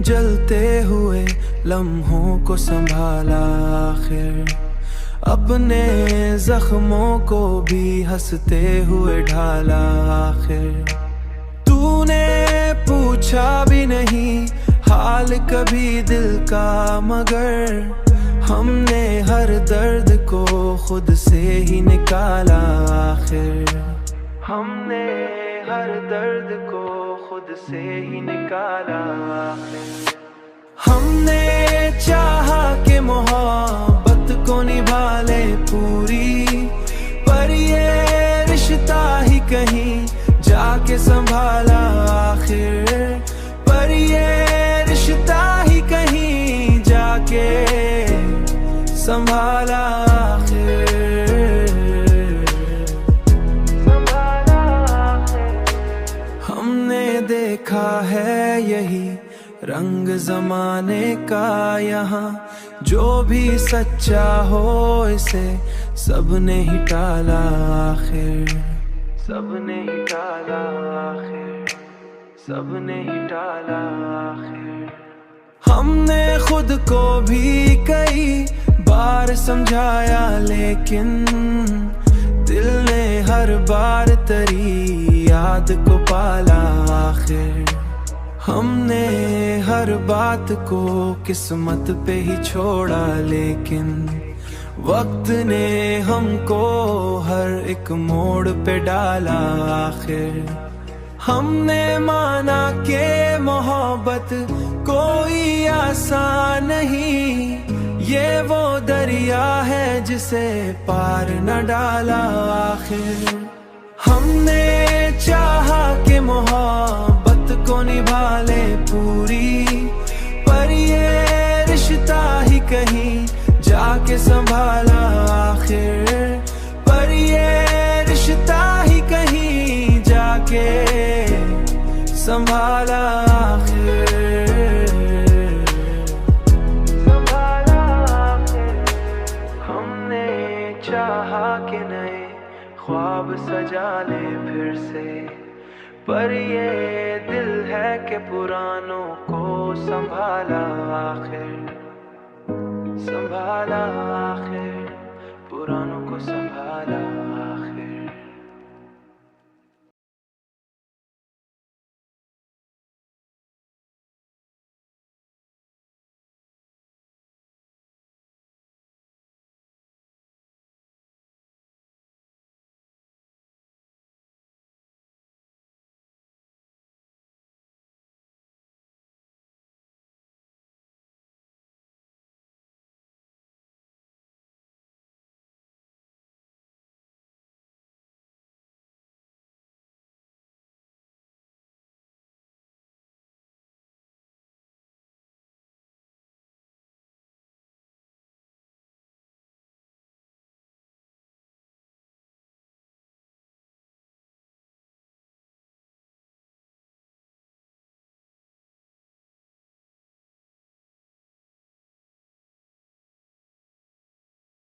जलते हुए लम्हों को संभाला आखिर, अपने जख्मों को भी हंसते हुए ढाला आखिर। तूने पूछा भी नहीं हाल कभी दिल का, मगर हमने हर दर्द को खुद से ही निकाला आखिर, हमने हर दर्द को खुद से ही निकाला आखिर। हमने चाहा कि मोहब्बत को निभा ले पूरी, पर ये रिश्ता ही कहीं जाके संभाला आखिर, पर ये रिश्ता ही कहीं जाके संभाला आखिर, संभाला आखिर। हमने देखा है यही रंग जमाने का यहाँ, जो भी सच्चा हो इसे सबने ही टाला आखिर, सबने ही टाला आखिर, सबने ही टाला आखिर। हमने खुद को भी कई बार समझाया, लेकिन दिल ने हर बार तेरी याद को पाला आखिर। हमने हर बात को किस्मत पे ही छोड़ा, लेकिन वक्त ने हमको हर एक मोड़ पे डाला आखिर। हमने माना कि मोहब्बत कोई आसान नहीं, ये वो दरिया है जिसे पार न डाला आखिर। हमने चाहा कि मोहब्बत को निभा ले पूरी, पर ये रिश्ता ही कहीं जाके संभाला आखिर, पर ये रिश्ता ही कहीं जाके संभाला आखिर, संभाला आखिर। हमने चाहा कि नए ख्वाब सजा ले फिर से, पर ये दिल है कि पुरानों को संभाला आखिर, संभाला आखिर, पुरानों को संभाला।